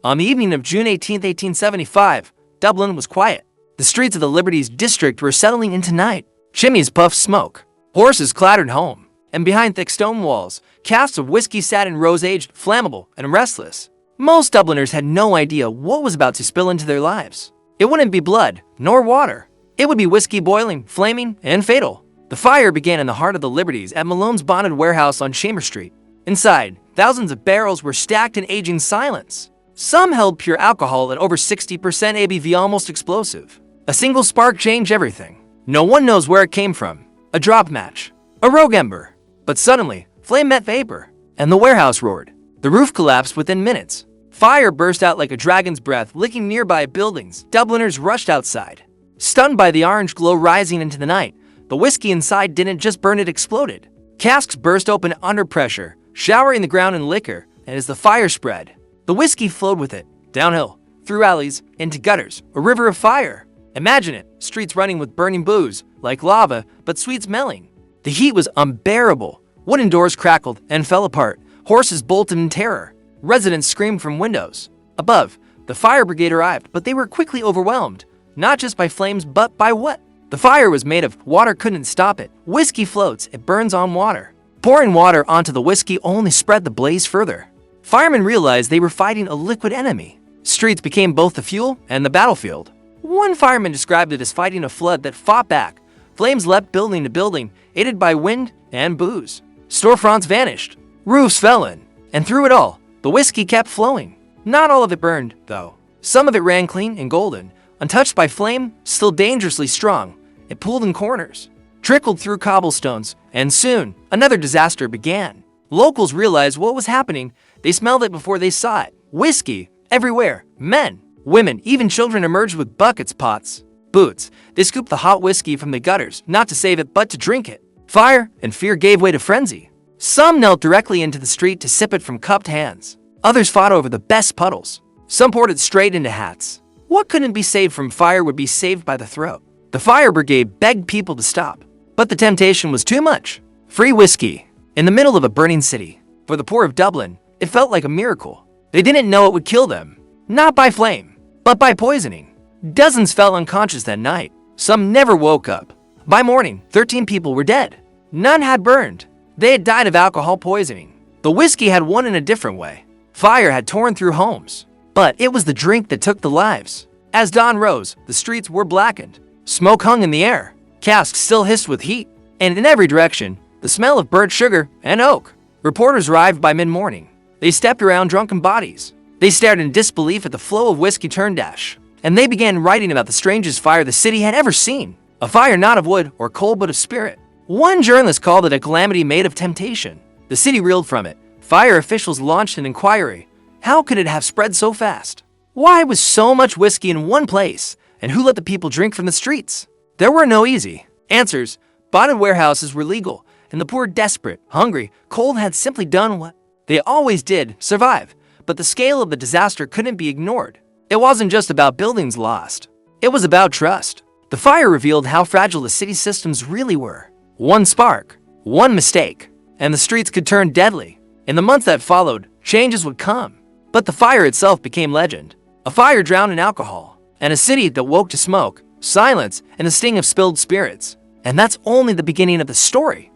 On the evening of June 18, 1875, Dublin was quiet. The streets of the Liberties district were settling into night. Chimneys puffed smoke. Horses clattered home. And behind thick stone walls, casks of whiskey sat in rows aged, flammable, and restless. Most Dubliners had no idea what was about to spill into their lives. It wouldn't be blood, nor water. It would be whiskey boiling, flaming, and fatal. The fire began in the heart of the Liberties at Malone's bonded warehouse on Chamber Street. Inside, thousands of barrels were stacked in aging silence. Some held pure alcohol at over 60% ABV, almost explosive. A single spark changed everything. No one knows where it came from. A drop match. A rogue ember. But suddenly, flame met vapor, and the warehouse roared. The roof collapsed within minutes. Fire burst out like a dragon's breath, licking nearby buildings. Dubliners rushed outside. Stunned by the orange glow rising into the night, the whiskey inside didn't just burn, it exploded. Casks burst open under pressure, showering the ground in liquor, and as the fire spread, the whiskey flowed with it, downhill, through alleys, into gutters, a river of fire. Imagine it, streets running with burning booze, like lava, but sweet smelling. The heat was unbearable. Wooden doors crackled and fell apart. Horses bolted in terror. Residents screamed from windows. Above, the fire brigade arrived, but they were quickly overwhelmed. Not just by flames, but by what? The fire was made of. Water couldn't stop it. Whiskey floats, it burns on water. Pouring water onto the whiskey only spread the blaze further. Firemen realized they were fighting a liquid enemy. Streets became both the fuel and the battlefield. One fireman described it as fighting a flood that fought back. Flames leapt building to building, aided by wind and booze. Storefronts vanished. Roofs fell in. And through it all, the whiskey kept flowing. Not all of it burned, though. Some of it ran clean and golden, untouched by flame, still dangerously strong. It pooled in corners, trickled through cobblestones, and soon, another disaster began. Locals realized what was happening. They smelled it before they saw it. Whiskey everywhere. Men, women, even children emerged with buckets, pots, boots. They scooped the hot whiskey from the gutters, not to save it, but to drink it. Fire and fear gave way to frenzy. Some knelt directly into the street to sip it from cupped hands. Others fought over the best puddles. Some poured it straight into hats. What couldn't be saved from fire would be saved by the throat. The fire brigade begged people to stop, but the temptation was too much. Free whiskey in the middle of a burning city. For the poor of Dublin, it felt like a miracle. They didn't know it would kill them. Not by flame, but by poisoning. Dozens fell unconscious that night. Some never woke up. By morning, 13 people were dead. None had burned. They had died of alcohol poisoning. The whiskey had won in a different way. Fire had torn through homes. But it was the drink that took the lives. As dawn rose, the streets were blackened. Smoke hung in the air. Casks still hissed with heat. And in every direction, the smell of burnt sugar and oak. Reporters arrived by mid-morning. They stepped around drunken bodies. They stared in disbelief at the flow of whiskey turned ash. And they began writing about the strangest fire the city had ever seen. A fire not of wood or coal but of spirit. One journalist called it a calamity made of temptation. The city reeled from it. Fire officials launched an inquiry. How could it have spread so fast? Why was so much whiskey in one place? And who let the people drink from the streets? There were no easy answers. Bonded warehouses were legal, and the poor, desperate, hungry, cold had simply done what they always did, survive. But the scale of the disaster couldn't be ignored. It wasn't just about buildings lost. It was about trust. The fire revealed how fragile the city systems really were. One spark, one mistake, and the streets could turn deadly. In the months that followed, changes would come. But the fire itself became legend. A fire drowned in alcohol, and a city that woke to smoke, silence, and the sting of spilled spirits. And that's only the beginning of the story.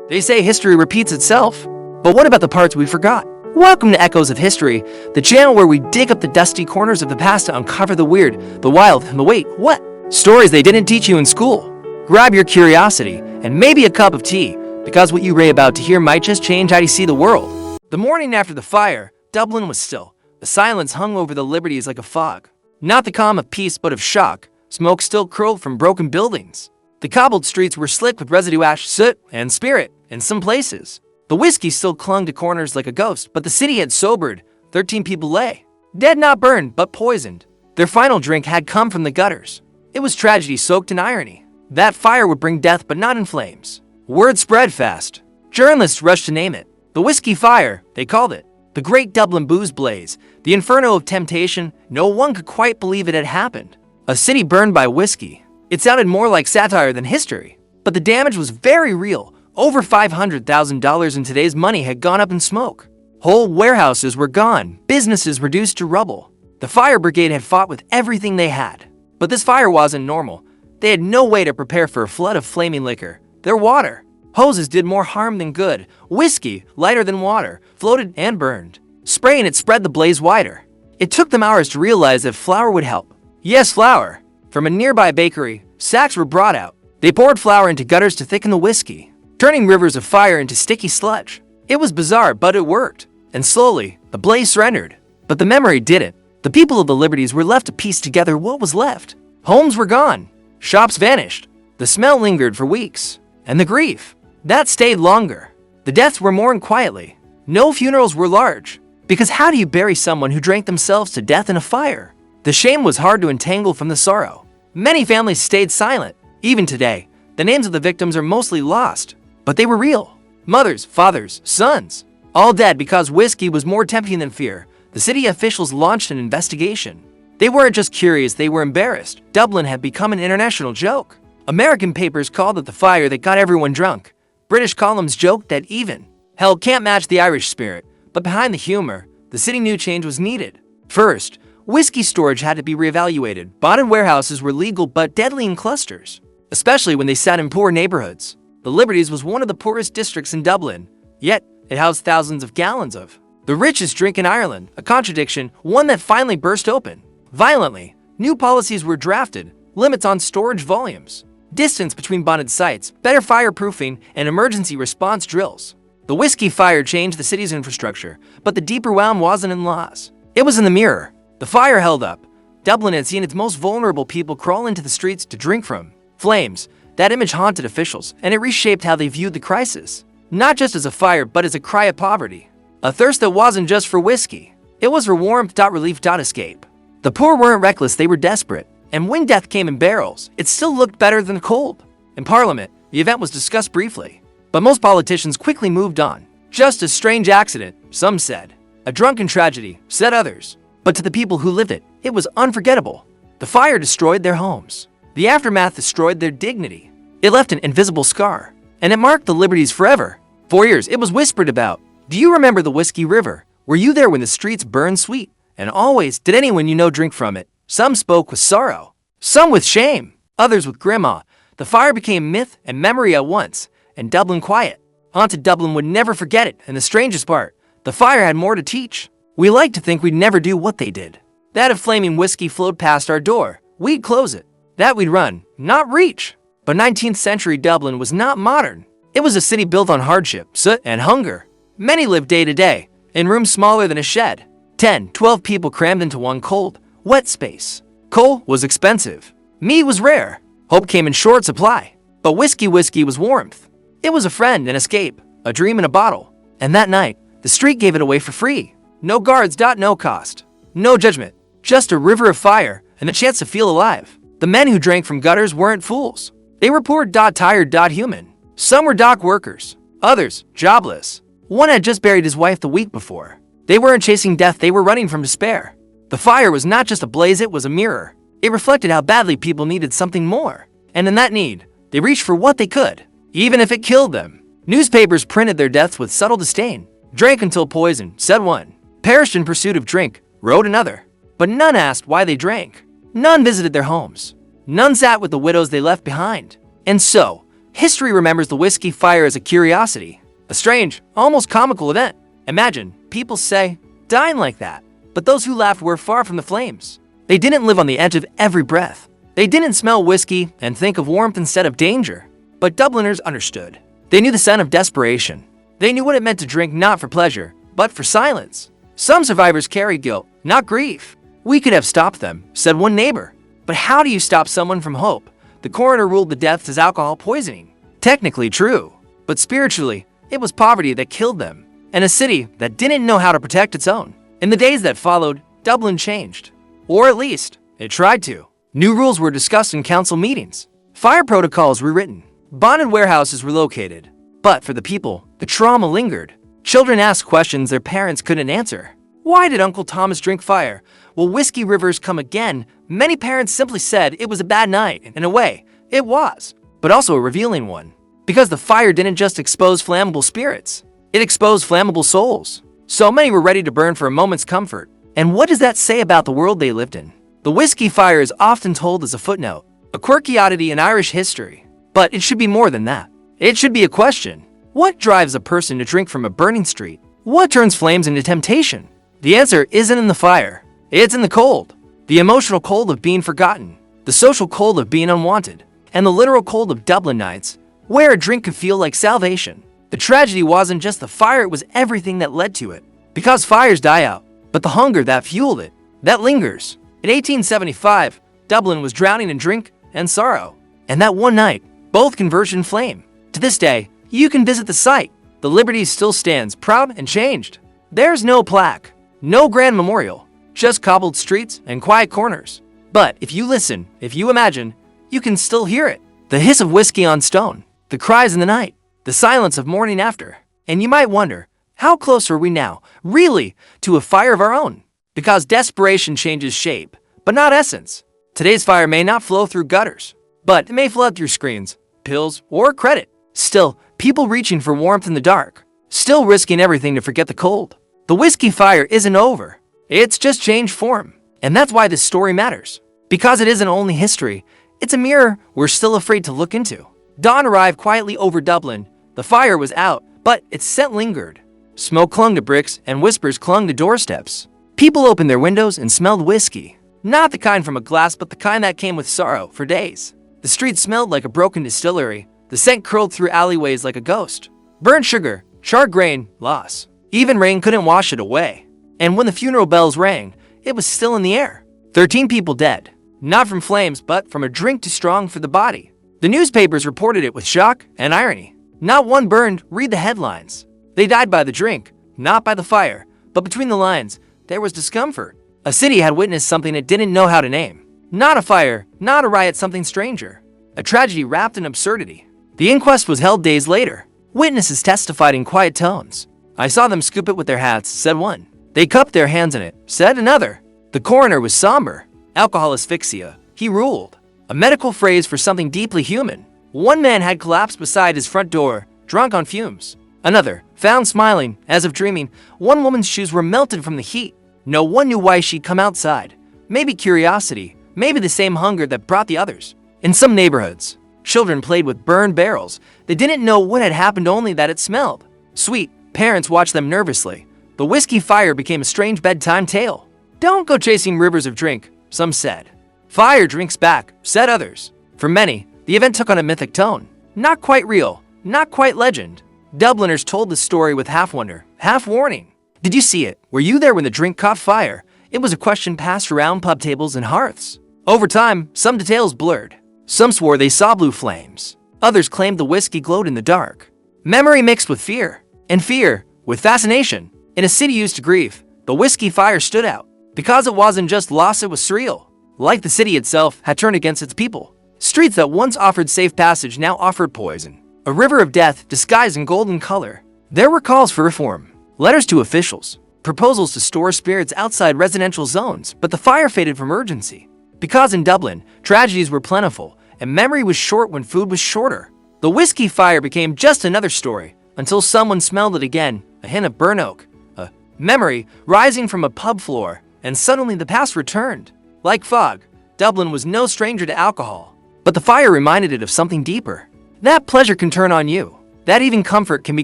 They say history repeats itself, but what about the parts we forgot? Welcome to Echoes of History, the channel where we dig up the dusty corners of the past to uncover the weird, the wild, and the wait, what? Stories they didn't teach you in school. Grab your curiosity, and maybe a cup of tea, because what you're about to hear might just change how you see the world. The morning after the fire, Dublin was still. The silence hung over the Liberties like a fog. Not the calm of peace, but of shock. Smoke still curled from broken buildings. The cobbled streets were slick with residue ash, soot, and spirit in some places. The whiskey still clung to corners like a ghost, but the city had sobered. 13 people lay. Dead, not burned, but poisoned. Their final drink had come from the gutters. It was tragedy soaked in irony. That fire would bring death, but not in flames. Word spread fast. Journalists rushed to name it. The Whiskey Fire, they called it. The Great Dublin Booze Blaze. The Inferno of Temptation. No one could quite believe it had happened. A city burned by whiskey. It sounded more like satire than history. But the damage was very real. Over $500,000 in today's money had gone up in smoke. Whole warehouses were gone, businesses reduced to rubble. The fire brigade had fought with everything they had. But this fire wasn't normal. They had no way to prepare for a flood of flaming liquor. Their water. Hoses did more harm than good. Whiskey, lighter than water, floated and burned. Spraying it spread the blaze wider. It took them hours to realize that flour would help. Yes, flour. From a nearby bakery, sacks were brought out. They poured flour into gutters to thicken the whiskey, turning rivers of fire into sticky sludge. It was bizarre, but it worked. And slowly, the blaze surrendered. But the memory didn't. The people of the Liberties were left to piece together what was left. Homes were gone. Shops vanished. The smell lingered for weeks. And the grief, that stayed longer. The deaths were mourned quietly. No funerals were large. Because how do you bury someone who drank themselves to death in a fire? The shame was hard to untangle from the sorrow. Many families stayed silent. Even today, the names of the victims are mostly lost. But they were real. Mothers, fathers, sons. All dead because whiskey was more tempting than fear. The city officials launched an investigation. They weren't just curious, they were embarrassed. Dublin had become an international joke. American papers called it the fire that got everyone drunk. British columns joked that even hell can't match the Irish spirit. But behind the humor, the city knew change was needed. First, whiskey storage had to be reevaluated. Bottled warehouses were legal but deadly in clusters, especially when they sat in poor neighborhoods. The Liberties was one of the poorest districts in Dublin, yet it housed thousands of gallons of the richest drink in Ireland, a contradiction, one that finally burst open. Violently, new policies were drafted, limits on storage volumes, distance between bonded sites, better fireproofing, and emergency response drills. The whiskey fire changed the city's infrastructure, but the deeper wound wasn't in laws. It was in the mirror. The fire held up. Dublin had seen its most vulnerable people crawl into the streets to drink from flames. That image haunted officials, and it reshaped how they viewed the crisis. Not just as a fire, but as a cry of poverty. A thirst that wasn't just for whiskey. It was for warmth, relief, escape. The poor weren't reckless, they were desperate. And when death came in barrels, it still looked better than cold. In Parliament, the event was discussed briefly. But most politicians quickly moved on. Just a strange accident, some said. A drunken tragedy, said others. But to the people who lived it, it was unforgettable. The fire destroyed their homes. The aftermath destroyed their dignity. It left an invisible scar. And it marked the Liberties forever. For years, it was whispered about. Do you remember the Whiskey River? Were you there when the streets burned sweet? And always, did anyone you know drink from it? Some spoke with sorrow. Some with shame. Others with grim awe. The fire became myth and memory at once. And Dublin quiet. Haunted Dublin would never forget it. And the strangest part, the fire had more to teach. We like to think we'd never do what they did. That if flaming whiskey flowed past our door, we'd close it. That we'd run, not reach. But 19th century Dublin was not modern. It was a city built on hardship, soot, and hunger. Many lived day to day, in rooms smaller than a shed. 10, 12 people crammed into one cold, wet space. Coal was expensive. Meat was rare. Hope came in short supply. But whiskey was warmth. It was a friend, an escape, a dream in a bottle. And that night, the street gave it away for free. No guards, no cost. No judgment. Just a river of fire and the chance to feel alive. The men who drank from gutters weren't fools. They were poor, tired, human. Some were dock workers. Others, jobless. One had just buried his wife the week before. They weren't chasing death, they were running from despair. The fire was not just a blaze, it was a mirror. It reflected how badly people needed something more. And in that need, they reached for what they could, even if it killed them. Newspapers printed their deaths with subtle disdain. Drank until poisoned, said one. Perished in pursuit of drink, wrote another. But none asked why they drank. None visited their homes. None sat with the widows they left behind. And so, history remembers the whiskey fire as a curiosity. A strange, almost comical event. Imagine, people say, dying like that. But those who laughed were far from the flames. They didn't live on the edge of every breath. They didn't smell whiskey and think of warmth instead of danger. But Dubliners understood. They knew the scent of desperation. They knew what it meant to drink not for pleasure, but for silence. Some survivors carry guilt, not grief. We could have stopped them, said one neighbor. But how do you stop someone from hope? The coroner ruled the deaths as alcohol poisoning. Technically true, but spiritually, it was poverty that killed them, and a city that didn't know how to protect its own. In the days that followed, Dublin changed. Or at least, it tried to. New rules were discussed in council meetings. Fire protocols rewritten. Bonded warehouses relocated. But for the people, the trauma lingered. Children asked questions their parents couldn't answer. Why did Uncle Thomas drink fire? Will whiskey rivers come again? Many parents simply said it was a bad night. In a way, it was, but also a revealing one. Because the fire didn't just expose flammable spirits. It exposed flammable souls. So many were ready to burn for a moment's comfort. And what does that say about the world they lived in? The whiskey fire is often told as a footnote, a quirky oddity in Irish history. But it should be more than that. It should be a question. What drives a person to drink from a burning street? What turns flames into temptation? The answer isn't in the fire. It's in the cold. The emotional cold of being forgotten, the social cold of being unwanted, and the literal cold of Dublin nights, where a drink could feel like salvation. The tragedy wasn't just the fire, it was everything that led to it. Because fires die out, but the hunger that fueled it, that lingers. In 1875, Dublin was drowning in drink and sorrow. And that one night, both converged in flame. To this day, you can visit the site. The Liberty still stands, proud and changed. There's no plaque, no grand memorial, just cobbled streets and quiet corners. But if you listen, if you imagine, you can still hear it. The hiss of whiskey on stone, the cries in the night, the silence of morning after. And you might wonder, how close are we now, really, to a fire of our own? Because desperation changes shape, but not essence. Today's fire may not flow through gutters, but it may flood through screens, pills, or credit. Still, people reaching for warmth in the dark, still risking everything to forget the cold. The whiskey fire isn't over. It's just changed form. And that's why this story matters. Because it isn't only history, it's a mirror we're still afraid to look into. Dawn arrived quietly over Dublin. The fire was out, but its scent lingered. Smoke clung to bricks and whispers clung to doorsteps. People opened their windows and smelled whiskey. Not the kind from a glass, but the kind that came with sorrow for days. The street smelled like a broken distillery. The scent curled through alleyways like a ghost. Burnt sugar, charred grain, loss. Even rain couldn't wash it away. And when the funeral bells rang, it was still in the air. 13 people dead. Not from flames, but from a drink too strong for the body. The newspapers reported it with shock and irony. Not one burned, read the headlines. They died by the drink, not by the fire. But between the lines, there was discomfort. A city had witnessed something it didn't know how to name. Not a fire, not a riot, something stranger. A tragedy wrapped in absurdity. The inquest was held days later. Witnesses testified in quiet tones. I saw them scoop it with their hats, said one. They cupped their hands in it, said another. The coroner was somber. Alcohol asphyxia, he ruled. A medical phrase for something deeply human. One man had collapsed beside his front door, drunk on fumes. Another, found smiling, as if dreaming. One woman's shoes were melted from the heat. No one knew why she'd come outside. Maybe curiosity, maybe the same hunger that brought the others. In some neighborhoods, children played with burned barrels. They didn't know what had happened, only that it smelled sweet. Parents watched them nervously. The whiskey fire became a strange bedtime tale. Don't go chasing rivers of drink, some said. Fire drinks back, said others. For many, the event took on a mythic tone. Not quite real, not quite legend. Dubliners told the story with half wonder, half warning. Did you see it? Were you there when the drink caught fire? It was a question passed around pub tables and hearths. Over time, some details blurred. Some swore they saw blue flames. Others claimed the whiskey glowed in the dark. Memory mixed with fear, and fear with fascination. In a city used to grief, the whiskey fire stood out. Because it wasn't just loss, it was surreal. Like the city itself had turned against its people. Streets that once offered safe passage now offered poison. A river of death disguised in golden color. There were calls for reform, letters to officials, proposals to store spirits outside residential zones, but the fire faded from urgency. Because in Dublin, tragedies were plentiful, and memory was short when food was shorter. The whiskey fire became just another story, until someone smelled it again, a hint of burnt oak, a memory rising from a pub floor, and suddenly the past returned. Like fog, Dublin was no stranger to alcohol, but the fire reminded it of something deeper. That pleasure can turn on you, that even comfort can be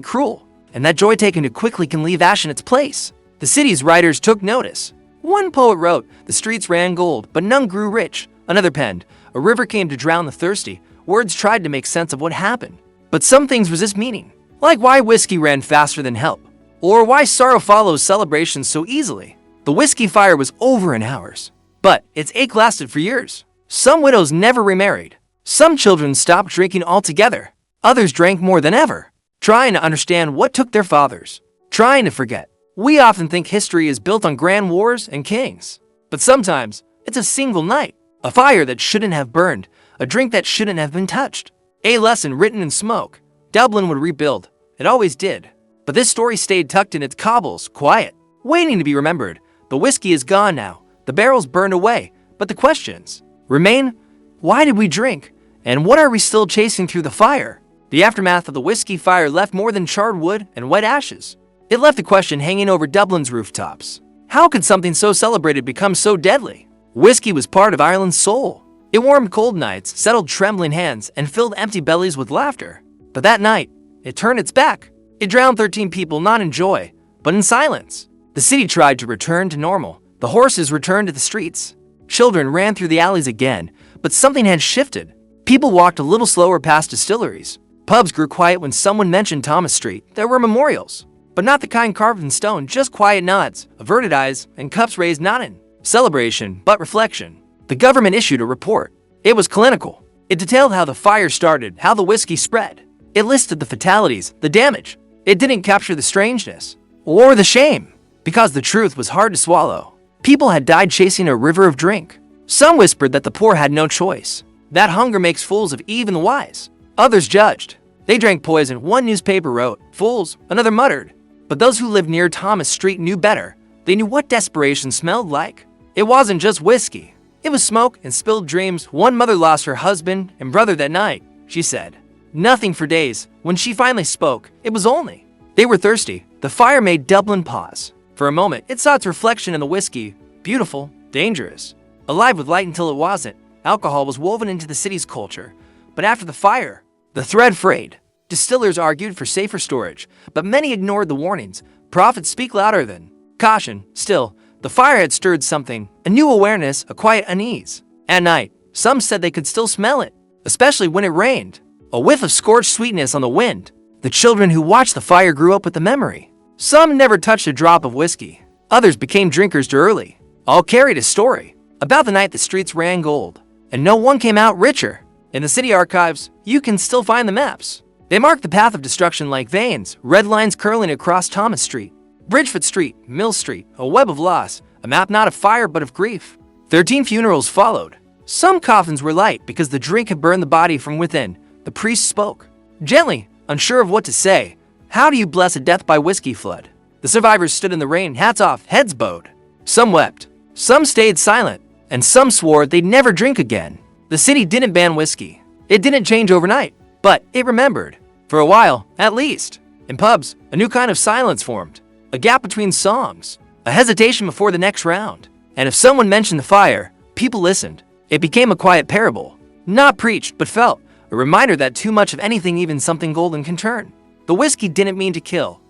cruel, and that joy taken too quickly can leave ash in its place. The city's writers took notice. One poet wrote, "The streets ran gold, but none grew rich." Another penned, "A river came to drown the thirsty." Words tried to make sense of what happened, but some things resist meaning. Like why whiskey ran faster than help, or why sorrow follows celebrations so easily. The whiskey fire was over in hours, but its ache lasted for years. Some widows never remarried. Some children stopped drinking altogether. Others drank more than ever, trying to understand what took their fathers, trying to forget. We often think history is built on grand wars and kings, but sometimes it's a single night, a fire that shouldn't have burned, a drink that shouldn't have been touched, a lesson written in smoke. Dublin would rebuild. It always did. But this story stayed tucked in its cobbles, quiet, waiting to be remembered. The whiskey is gone now. The barrels burned away. But the questions remain. Why did we drink? And what are we still chasing through the fire? The aftermath of the whiskey fire left more than charred wood and wet ashes. It left a question hanging over Dublin's rooftops. How could something so celebrated become so deadly? Whiskey was part of Ireland's soul. It warmed cold nights, settled trembling hands, and filled empty bellies with laughter. But that night, it turned its back. It drowned 13 people not in joy, but in silence. The city tried to return to normal. The horses returned to the streets. Children ran through the alleys again, but something had shifted. People walked a little slower past distilleries. Pubs grew quiet when someone mentioned Thomas Street. There were memorials, but not the kind carved in stone, just quiet nods, averted eyes, and cups raised not in celebration, but reflection. The government issued a report. It was clinical. It detailed how the fire started, how the whiskey spread. It listed the fatalities, the damage. It didn't capture the strangeness or the shame, because the truth was hard to swallow. People had died chasing a river of drink. Some whispered that the poor had no choice, that hunger makes fools of even the wise. Others judged. They drank poison. One newspaper wrote, "Fools," another muttered. But those who lived near Thomas Street knew better. They knew what desperation smelled like. It wasn't just whiskey. It was smoke and spilled dreams. One mother lost her husband and brother that night. She said nothing for days. When she finally spoke, it was only they were thirsty. The fire made Dublin pause. For a moment, it saw its reflection in the whiskey. Beautiful, dangerous, alive with light until it wasn't. Alcohol was woven into the city's culture. But after the fire, the thread frayed. Distillers argued for safer storage, but many ignored the warnings. Profits speak louder than caution. Still, the fire had stirred something, a new awareness, a quiet unease. At night, some said they could still smell it, especially when it rained. A whiff of scorched sweetness on the wind. The children who watched the fire grew up with the memory. Some never touched a drop of whiskey. Others became drinkers too early. All carried a story about the night the streets ran gold, and no one came out richer. In the city archives, you can still find the maps. They mark the path of destruction like veins, red lines curling across Thomas Street, Bridgefoot Street, Mill Street, a web of loss, a map not of fire but of grief. 13 funerals followed. Some coffins were light because the drink had burned the body from within. The priest spoke, gently, unsure of what to say. How do you bless a death by whiskey flood? The survivors stood in the rain, hats off, heads bowed. Some wept, some stayed silent, and some swore they'd never drink again. The city didn't ban whiskey. It didn't change overnight, but it remembered. For a while, at least. In pubs, a new kind of silence formed. A gap between songs. A hesitation before the next round. And if someone mentioned the fire, people listened. It became a quiet parable. Not preached, but felt. A reminder that too much of anything, even something golden, can turn. The whiskey didn't mean to kill.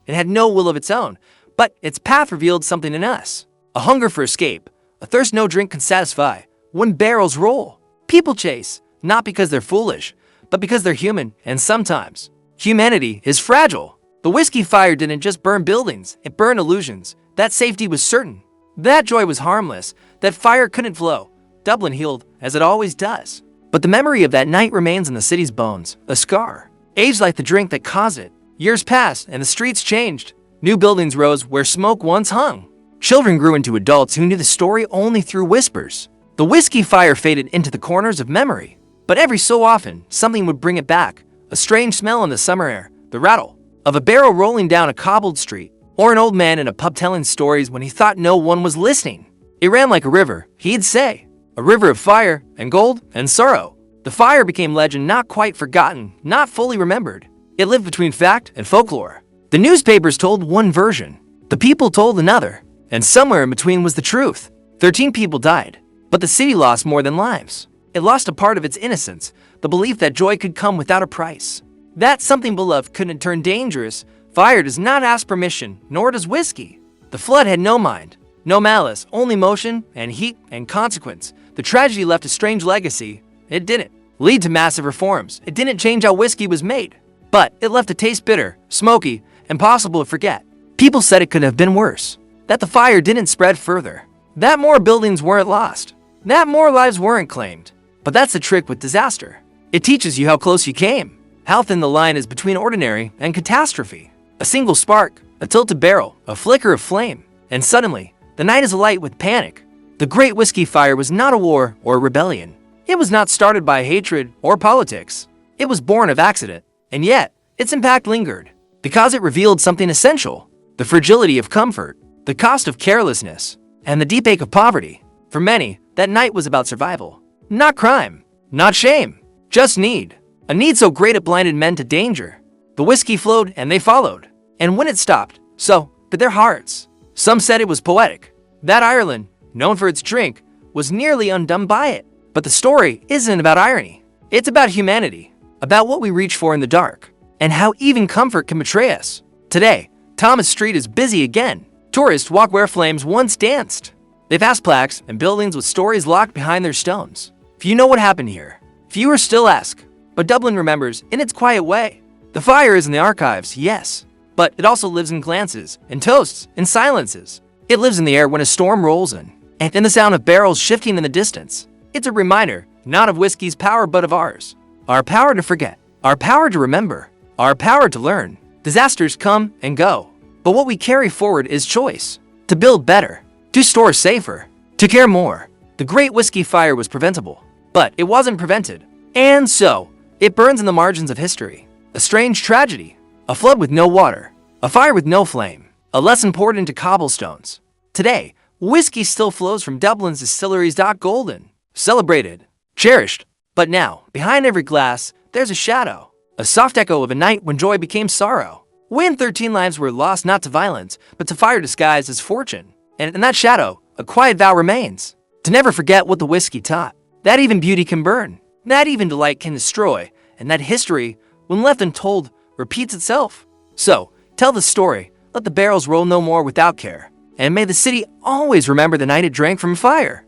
It had no will of its own. But its path revealed something in us. A hunger for escape. A thirst no drink can satisfy. When barrels roll, people chase. Not because they're foolish, but because they're human, and sometimes humanity is fragile. The whiskey fire didn't just burn buildings, it burned illusions. That safety was certain. That joy was harmless. That fire couldn't flow. Dublin healed, as it always does. But the memory of that night remains in the city's bones, a scar, aged like the drink that caused it. Years passed, and the streets changed. New buildings rose where smoke once hung. Children grew into adults who knew the story only through whispers. The whiskey fire faded into the corners of memory. But every so often, something would bring it back. A strange smell in the summer air, the rattle of a barrel rolling down a cobbled street, or an old man in a pub telling stories when he thought no one was listening. It ran like a river, he'd say, a river of fire and gold and sorrow. The fire became legend, not quite forgotten, not fully remembered. It lived between fact and folklore. The newspapers told one version, the people told another, and somewhere in between was the truth. 13 people died, but the city lost more than lives. It lost a part of its innocence, the belief that joy could come without a price. That something beloved couldn't turn dangerous. Fire does not ask permission, nor does whiskey. The flood had no mind, no malice, only motion and heat and consequence. The tragedy left a strange legacy. It didn't lead to massive reforms. It didn't change how whiskey was made. But it left a taste bitter, smoky, impossible to forget. People said it could have been worse. That the fire didn't spread further. That more buildings weren't lost. That more lives weren't claimed. But that's the trick with disaster. It teaches you how close you came, how thin the line is between ordinary and catastrophe. A single spark, a tilted barrel, a flicker of flame, and suddenly, the night is alight with panic. The Great Whiskey Fire was not a war or a rebellion. It was not started by hatred or politics. It was born of accident, and yet, its impact lingered, because it revealed something essential: the fragility of comfort, the cost of carelessness, and the deep ache of poverty. For many, that night was about survival. Not crime, not shame, just need. A need so great it blinded men to danger. The whiskey flowed and they followed. And when it stopped, So, but their hearts. Some said it was poetic. That Ireland, known for its drink, was nearly undone by it. But the story isn't about irony. It's about humanity, about what we reach for in the dark, and how even comfort can betray us. Today, Thomas Street is busy again. Tourists walk where flames once danced. They pass plaques and buildings with stories locked behind their stones. Few know what happened here. Fewer still ask. But Dublin remembers in its quiet way. The fire is in the archives, yes, but it also lives in glances, in toasts, in silences. It lives in the air when a storm rolls in, and in the sound of barrels shifting in the distance. It's a reminder, not of whiskey's power, but of ours. Our power to forget, our power to remember, our power to learn. Disasters come and go, but what we carry forward is choice. To build better, to store safer, to care more. The Great Whiskey Fire was preventable, but it wasn't prevented. And so, it burns in the margins of history. A strange tragedy, a flood with no water, a fire with no flame, a lesson poured into cobblestones. Today, whiskey still flows from Dublin's distilleries. Golden, celebrated, cherished. But now, behind every glass, there's a shadow, a soft echo of a night when joy became sorrow. When 13 lives were lost not to violence, but to fire disguised as fortune. And in that shadow, a quiet vow remains, to never forget what the whiskey taught. That even beauty can burn, that even delight can destroy, and that history, when left untold, repeats itself. So, tell the story, let the barrels roll no more without care, and may the city always remember the night it drank from fire.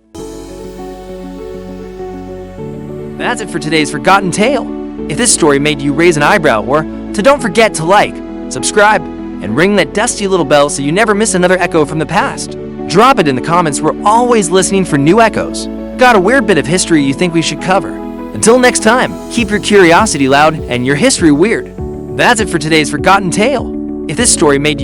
That's it for today's Forgotten Tale. If this story made you raise an eyebrow, or to don't forget to like, subscribe, and ring that dusty little bell so you never miss another echo from the past. Drop it in the comments. We're always listening for new echoes. Got a weird bit of history you think we should cover? Until next time, keep your curiosity loud and your history weird. That's it for today's Forgotten Tale. If this story made you